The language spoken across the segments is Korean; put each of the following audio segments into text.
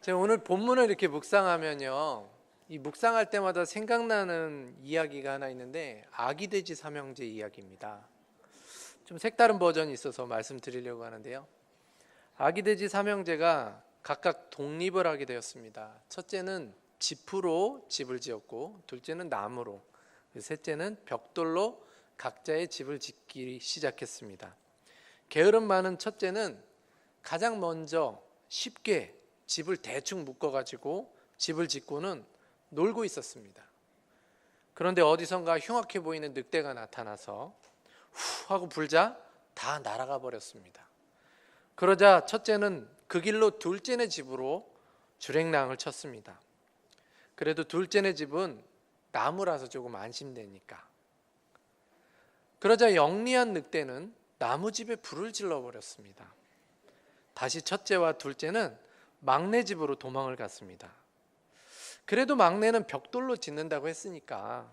제가 오늘 본문을 이렇게 묵상하면요, 이 묵상할 때마다 생각나는 이야기가 하나 있는데 아기 돼지 삼형제 이야기입니다. 좀 색다른 버전이 있어서 말씀드리려고 하는데요. 아기 돼지 삼형제가 각각 독립을 하게 되었습니다. 첫째는 지프로 집을 지었고, 둘째는 나무로, 셋째는 벽돌로 각자의 집을 짓기 시작했습니다. 게으름 많은 첫째는 가장 먼저 쉽게 집을 대충 묶어가지고 집을 짓고는 놀고 있었습니다. 그런데 어디선가 흉악해 보이는 늑대가 나타나서 후 하고 불자 다 날아가 버렸습니다. 그러자 첫째는 그 길로 둘째네 집으로 주랭랑을 쳤습니다. 그래도 둘째네 집은 나무라서 조금 안심되니까. 그러자 영리한 늑대는 나무집에 불을 질러버렸습니다. 다시 첫째와 둘째는 막내 집으로 도망을 갔습니다. 그래도 막내는 벽돌로 짓는다고 했으니까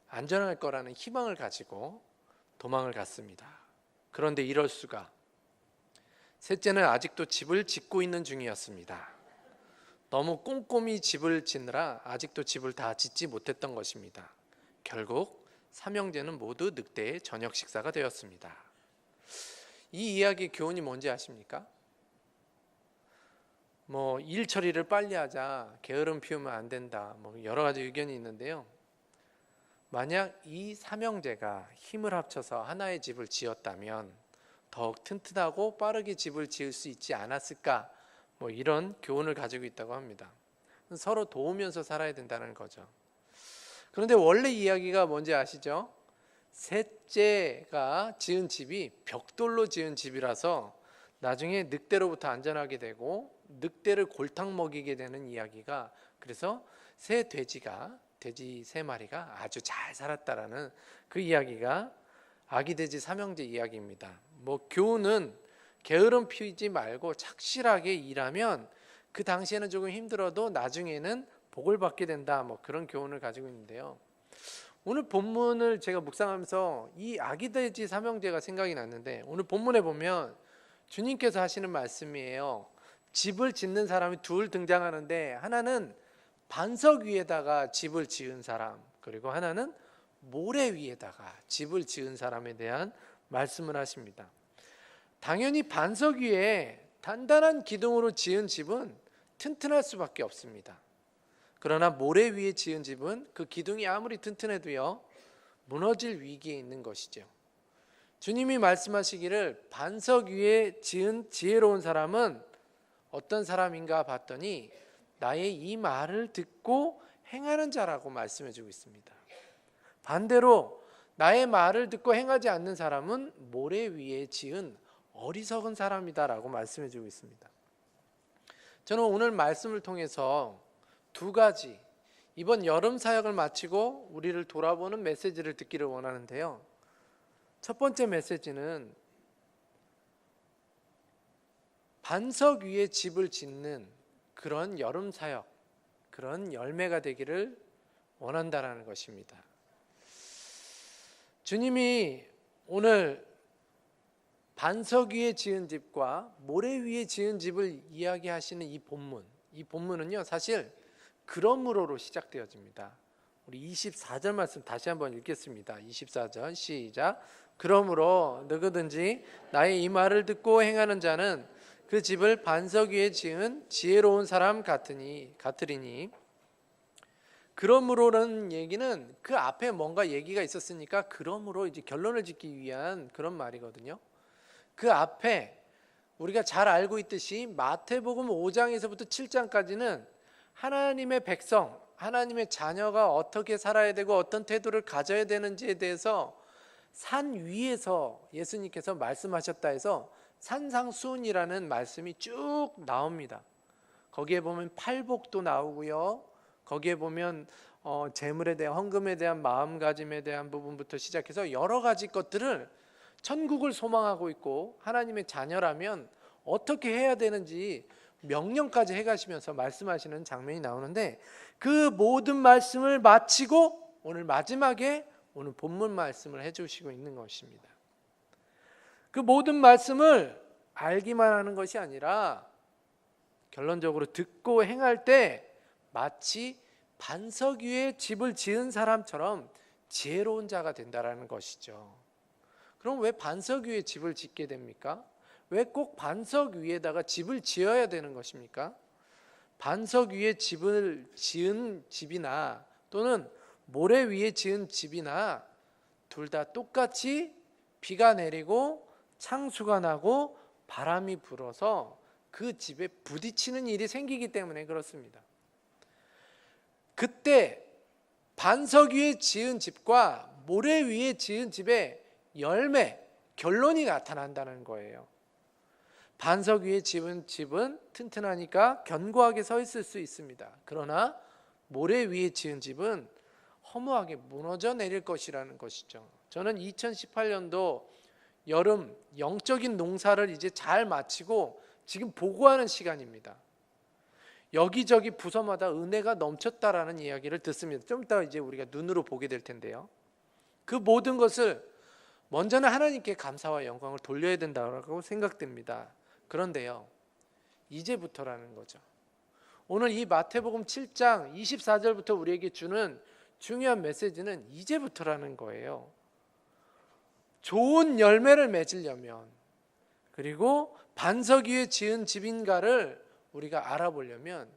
안전할 거라는 희망을 가지고 도망을 갔습니다. 그런데 이럴 수가. 셋째는 아직도 집을 짓고 있는 중이었습니다. 너무 꼼꼼히 집을 짓느라 아직도 집을 다 짓지 못했던 것입니다. 결국 삼형제는 모두 늑대의 저녁 식사가 되었습니다. 이 이야기의 교훈이 뭔지 아십니까? 일 처리를 빨리 하자, 게으름 피우면 안 된다, 여러 가지 의견이 있는데요. 만약 이 삼형제가 힘을 합쳐서 하나의 집을 지었다면 더욱 튼튼하고 빠르게 집을 지을 수 있지 않았을까, 이런 교훈을 가지고 있다고 합니다. 서로 도우면서 살아야 된다는 거죠. 그런데 원래 이야기가 뭔지 아시죠? 셋째가 지은 집이 벽돌로 지은 집이라서 나중에 늑대로부터 안전하게 되고 늑대를 골탕 먹이게 되는 이야기가, 그래서 돼지 세 마리가 아주 잘 살았다라는 그 이야기가 아기 돼지 삼형제 이야기입니다. 교훈은 게으름 피우지 말고 착실하게 일하면 그 당시에는 조금 힘들어도 나중에는 복을 받게 된다, 그런 교훈을 가지고 있는데요. 오늘 본문을 제가 묵상하면서 이 아기 돼지 삼형제가 생각이 났는데, 오늘 본문에 보면 주님께서 하시는 말씀이에요. 집을 짓는 사람이 둘 등장하는데, 하나는 반석 위에다가 집을 지은 사람, 그리고 하나는 모래 위에다가 집을 지은 사람에 대한 말씀을 하십니다. 당연히 반석 위에 단단한 기둥으로 지은 집은 튼튼할 수밖에 없습니다. 그러나 모래 위에 지은 집은 그 기둥이 아무리 튼튼해도요, 무너질 위기에 있는 것이죠. 주님이 말씀하시기를 반석 위에 지은 지혜로운 사람은 어떤 사람인가 봤더니 나의 이 말을 듣고 행하는 자라고 말씀해 주고 있습니다. 반대로 나의 말을 듣고 행하지 않는 사람은 모래 위에 지은 어리석은 사람이다라고 말씀해 주고 있습니다. 저는 오늘 말씀을 통해서 두 가지, 이번 여름 사역을 마치고 우리를 돌아보는 메시지를 듣기를 원하는데요. 첫 번째 메시지는 반석 위에 집을 짓는 그런 여름 사역, 그런 열매가 되기를 원한다라는 것입니다. 주님이 오늘 반석 위에 지은 집과 모래 위에 지은 집을 이야기하시는 이 본문은요, 사실 그러므로로 시작되어집니다. 우리 24절 말씀 다시 한번 읽겠습니다. 24절 시작. 그러므로 누구든지 나의 이 말을 듣고 행하는 자는 그 집을 반석 위에 지은 지혜로운 사람 같으리니. 그러므로라는 얘기는 그 앞에 뭔가 얘기가 있었으니까 그러므로 이제 결론을 짓기 위한 그런 말이거든요. 그 앞에 우리가 잘 알고 있듯이 마태복음 5장에서부터 7장까지는 하나님의 백성, 하나님의 자녀가 어떻게 살아야 되고 어떤 태도를 가져야 되는지에 대해서 산 위에서 예수님께서 말씀하셨다 해서 산상수훈이라는 말씀이 쭉 나옵니다. 거기에 보면 팔복도 나오고요. 거기에 보면 재물에 대한, 헌금에 대한 마음가짐에 대한 부분부터 시작해서 여러 가지 것들을, 천국을 소망하고 있고 하나님의 자녀라면 어떻게 해야 되는지 명령까지 해가시면서 말씀하시는 장면이 나오는데, 그 모든 말씀을 마치고 오늘 마지막에 오늘 본문 말씀을 해주시고 있는 것입니다. 그 모든 말씀을 알기만 하는 것이 아니라 결론적으로 듣고 행할 때 마치 반석 위에 집을 지은 사람처럼 지혜로운 자가 된다라는 것이죠. 그럼 왜 반석 위에 집을 짓게 됩니까? 왜 꼭 반석 위에다가 집을 지어야 되는 것입니까? 반석 위에 집을 지은 집이나 또는 모래 위에 지은 집이나 둘 다 똑같이 비가 내리고 창수가 나고 바람이 불어서 그 집에 부딪히는 일이 생기기 때문에 그렇습니다. 그때 반석 위에 지은 집과 모래 위에 지은 집의 열매, 결론이 나타난다는 거예요. 반석 위에 지은 집은 튼튼하니까 견고하게 서 있을 수 있습니다. 그러나 모래 위에 지은 집은 허무하게 무너져 내릴 것이라는 것이죠. 저는 2018년도 여름 영적인 농사를 이제 잘 마치고 지금 보고하는 시간입니다. 여기저기 부서마다 은혜가 넘쳤다라는 이야기를 듣습니다. 좀 이따 이제 우리가 눈으로 보게 될 텐데요. 그 모든 것을 먼저는 하나님께 감사와 영광을 돌려야 된다고 생각됩니다. 그런데요, 이제부터라는 거죠. 오늘 이 마태복음 7장 24절부터 우리에게 주는 중요한 메시지는 이제부터라는 거예요. 좋은 열매를 맺으려면, 그리고 반석 위에 지은 집인가를 우리가 알아보려면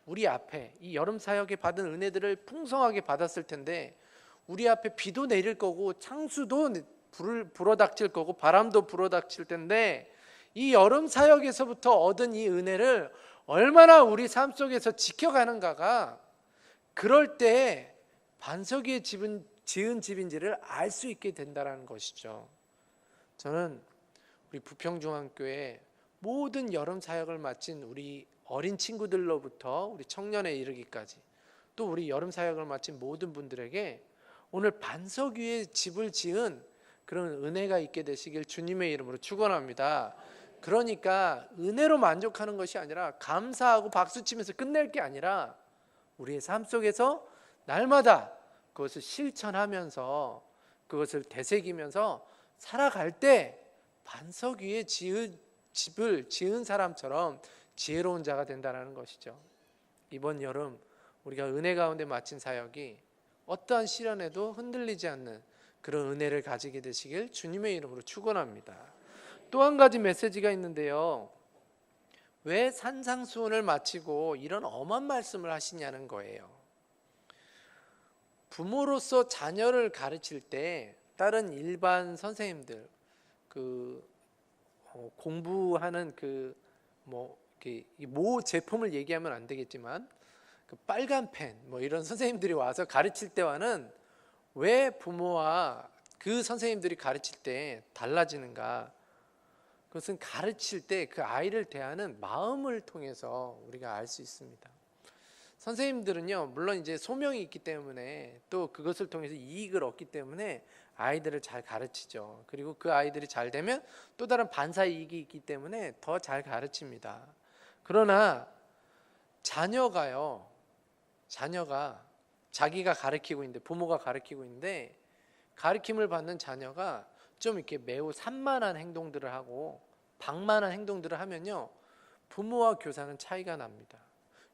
우리 앞에 이 여름 사역에 받은 은혜들을 풍성하게 받았을 텐데 우리 앞에 비도 내릴 거고 창수도 불어닥칠 거고 바람도 불어닥칠 텐데 이 여름 사역에서부터 얻은 이 은혜를 얼마나 우리 삶 속에서 지켜가는가가 그럴 때 반석 위에 지은 집인지를 알 수 있게 된다는 것이죠. 저는 우리 부평중앙교회 모든 여름 사역을 마친 우리 어린 친구들로부터 우리 청년에 이르기까지 또 우리 여름 사역을 마친 모든 분들에게 오늘 반석 위에 집을 지은 그런 은혜가 있게 되시길 주님의 이름으로 축원합니다. 그러니까 은혜로 만족하는 것이 아니라 감사하고 박수치면서 끝낼 게 아니라 우리의 삶 속에서 날마다 그것을 실천하면서 그것을 되새기면서 살아갈 때 반석 위에 집을 지은 사람처럼 지혜로운 자가 된다는 것이죠. 이번 여름 우리가 은혜 가운데 마친 사역이 어떠한 시련에도 흔들리지 않는 그런 은혜를 가지게 되시길 주님의 이름으로 축원합니다. 또 한 가지 메시지가 있는데요. 왜 산상수훈을 마치고 이런 엄한 말씀을 하시냐는 거예요. 부모로서 자녀를 가르칠 때 다른 일반 선생님들 공부하는 모 제품을 얘기하면 안 되겠지만 그 빨간 펜 이런 선생님들이 와서 가르칠 때와는 왜 부모와 그 선생님들이 가르칠 때 달라지는가? 그것은 가르칠 때 그 아이를 대하는 마음을 통해서 우리가 알 수 있습니다. 선생님들은요, 물론 이제 소명이 있기 때문에 또 그것을 통해서 이익을 얻기 때문에 아이들을 잘 가르치죠. 그리고 그 아이들이 잘 되면 또 다른 반사 이익이 있기 때문에 더 잘 가르칩니다. 그러나 자녀가 자기가 가르치고 있는데, 부모가 가르치고 있는데 가르침을 받는 자녀가 좀 이렇게 매우 산만한 행동들을 하고 방만한 행동들을 하면요, 부모와 교사는 차이가 납니다.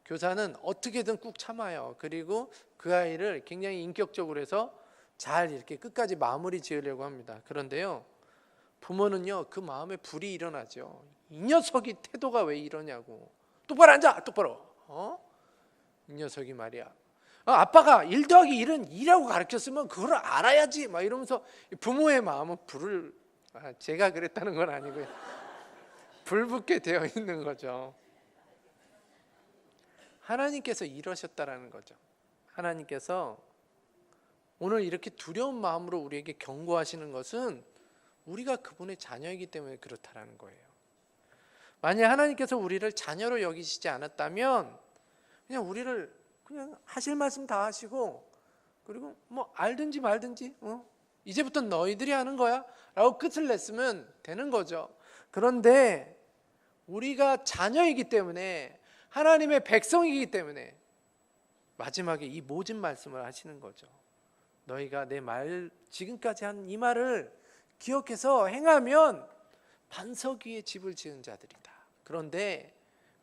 교사는 어떻게든 꾹 참아요. 그리고 그 아이를 굉장히 인격적으로 해서 잘 이렇게 끝까지 마무리 지으려고 합니다. 그런데요, 부모는요, 그 마음에 불이 일어나죠. 이 녀석이 태도가 왜 이러냐고. 똑바로 앉아, 똑바로. 이 녀석이 말이야. 아빠가 1 더하기 1은 2라고 가르쳤으면 그걸 알아야지. 막 이러면서 부모의 마음은 제가 그랬다는 건 아니고요. 불붙게 되어 있는 거죠. 하나님께서 이러셨다라는 거죠. 하나님께서 오늘 이렇게 두려운 마음으로 우리에게 경고하시는 것은 우리가 그분의 자녀이기 때문에 그렇다라는 거예요. 만약 하나님께서 우리를 자녀로 여기시지 않았다면 그냥 우리를 그냥 하실 말씀 다 하시고 그리고 알든지 말든지 이제부터 너희들이 하는 거야 라고 끝을 냈으면 되는 거죠. 그런데 우리가 자녀이기 때문에, 하나님의 백성이기 때문에 마지막에 이 모진 말씀을 하시는 거죠. 너희가 내 말, 지금까지 한 이 말을 기억해서 행하면 반석 위에 집을 지은 자들이다. 그런데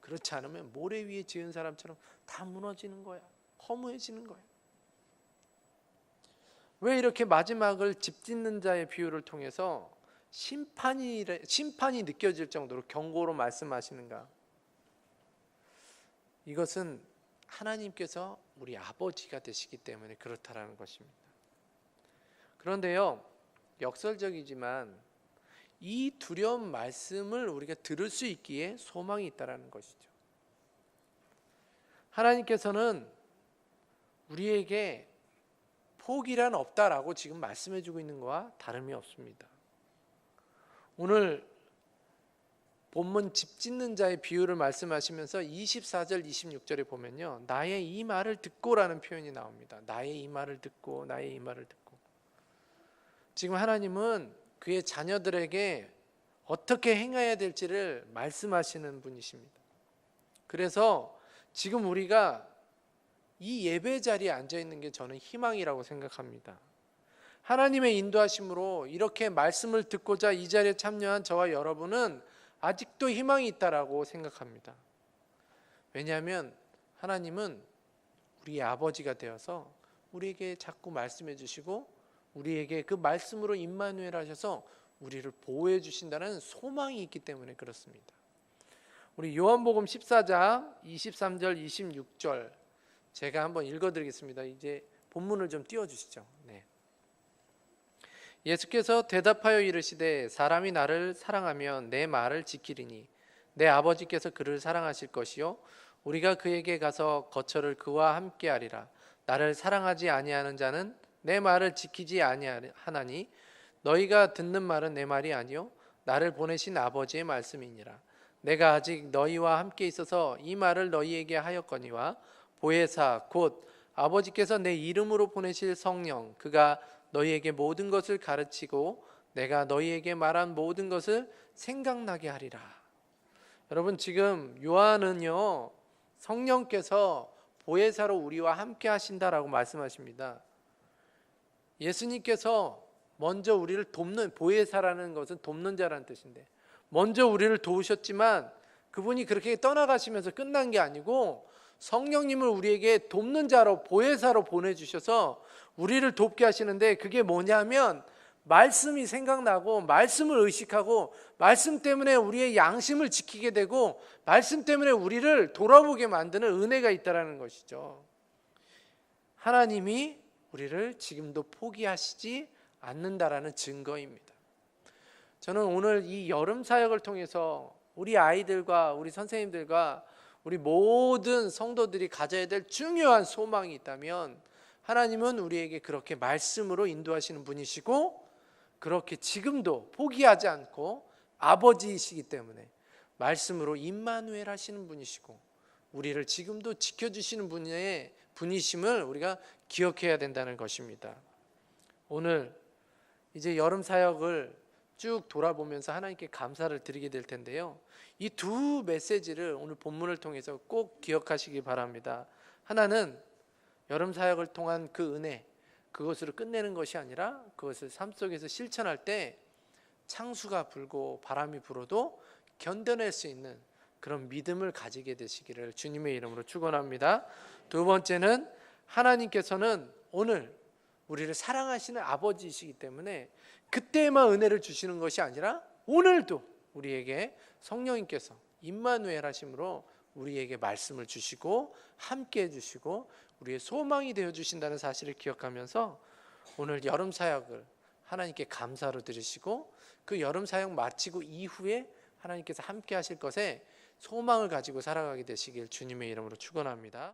그렇지 않으면 모래 위에 지은 사람처럼 다 무너지는 거야. 허무해지는 거야. 왜 이렇게 마지막을 집 짓는 자의 비유를 통해서 심판이 느껴질 정도로 경고로 말씀하시는가? 이것은 하나님께서 우리 아버지가 되시기 때문에 그렇다라는 것입니다. 그런데요, 역설적이지만 이 두려운 말씀을 우리가 들을 수 있기에 소망이 있다라는 것이죠. 하나님께서는 우리에게 포기란 없다라고 지금 말씀해 주고 있는 것과 다름이 없습니다. 오늘 본문 집 짓는 자의 비유를 말씀하시면서 24절 26절에 보면요, 나의 이 말을 듣고라는 표현이 나옵니다. 나의 이 말을 듣고, 나의 이 말을 듣고. 지금 하나님은 그의 자녀들에게 어떻게 행해야 될지를 말씀하시는 분이십니다. 그래서 지금 우리가 이 예배 자리에 앉아 있는 게 저는 희망이라고 생각합니다. 하나님의 인도하심으로 이렇게 말씀을 듣고자 이 자리에 참여한 저와 여러분은 아직도 희망이 있다라고 생각합니다. 왜냐하면 하나님은 우리의 아버지가 되어서 우리에게 자꾸 말씀해 주시고 우리에게 그 말씀으로 임마누엘 하셔서 우리를 보호해 주신다는 소망이 있기 때문에 그렇습니다. 우리 요한복음 14장 23절 26절 제가 한번 읽어드리겠습니다. 이제 본문을 좀 띄워주시죠. 네. 예수께서 대답하여 이르시되 사람이 나를 사랑하면 내 말을 지키리니 내 아버지께서 그를 사랑하실 것이요 우리가 그에게 가서 거처를 그와 함께 하리라. 나를 사랑하지 아니하는 자는 내 말을 지키지 아니하나니 너희가 듣는 말은 내 말이 아니요 나를 보내신 아버지의 말씀이니라. 내가 아직 너희와 함께 있어서 이 말을 너희에게 하였거니와 보혜사 곧 아버지께서 내 이름으로 보내실 성령 그가 너희에게 모든 것을 가르치고 내가 너희에게 말한 모든 것을 생각나게 하리라. 여러분 지금 요한은요 성령께서 보혜사로 우리와 함께 하신다라고 말씀하십니다. 예수님께서 먼저 우리를 돕는, 보혜사라는 것은 돕는 자라는 뜻인데 먼저 우리를 도우셨지만 그분이 그렇게 떠나가시면서 끝난 게 아니고 성령님을 우리에게 돕는 자로 보혜사로 보내주셔서 우리를 돕게 하시는데 그게 뭐냐면 말씀이 생각나고 말씀을 의식하고 말씀 때문에 우리의 양심을 지키게 되고 말씀 때문에 우리를 돌아보게 만드는 은혜가 있다는 것이죠. 하나님이 우리를 지금도 포기하시지 않는다라는 증거입니다. 저는 오늘 이 여름 사역을 통해서 우리 아이들과 우리 선생님들과 우리 모든 성도들이 가져야 될 중요한 소망이 있다면 하나님은 우리에게 그렇게 말씀으로 인도하시는 분이시고 그렇게 지금도 포기하지 않고 아버지이시기 때문에 말씀으로 임마누엘 하시는 분이시고 우리를 지금도 지켜주시는 분이심을 우리가 기억해야 된다는 것입니다. 오늘 이제 여름 사역을 쭉 돌아보면서 하나님께 감사를 드리게 될 텐데요. 이 두 메시지를 오늘 본문을 통해서 꼭 기억하시기 바랍니다. 하나는 여름 사역을 통한 그 은혜, 그것으로 끝내는 것이 아니라 그것을 삶 속에서 실천할 때 창수가 불고 바람이 불어도 견뎌낼 수 있는 그런 믿음을 가지게 되시기를 주님의 이름으로 축원합니다. 두 번째는 하나님께서는 오늘 우리를 사랑하시는 아버지이시기 때문에 그때만 은혜를 주시는 것이 아니라 오늘도 우리에게 성령님께서 임마누엘 하심으로 우리에게 말씀을 주시고 함께 해주시고 우리의 소망이 되어주신다는 사실을 기억하면서 오늘 여름 사역을 하나님께 감사로 드리시고 그 여름 사역 마치고 이후에 하나님께서 함께 하실 것에 소망을 가지고 살아가게 되시길 주님의 이름으로 축원합니다.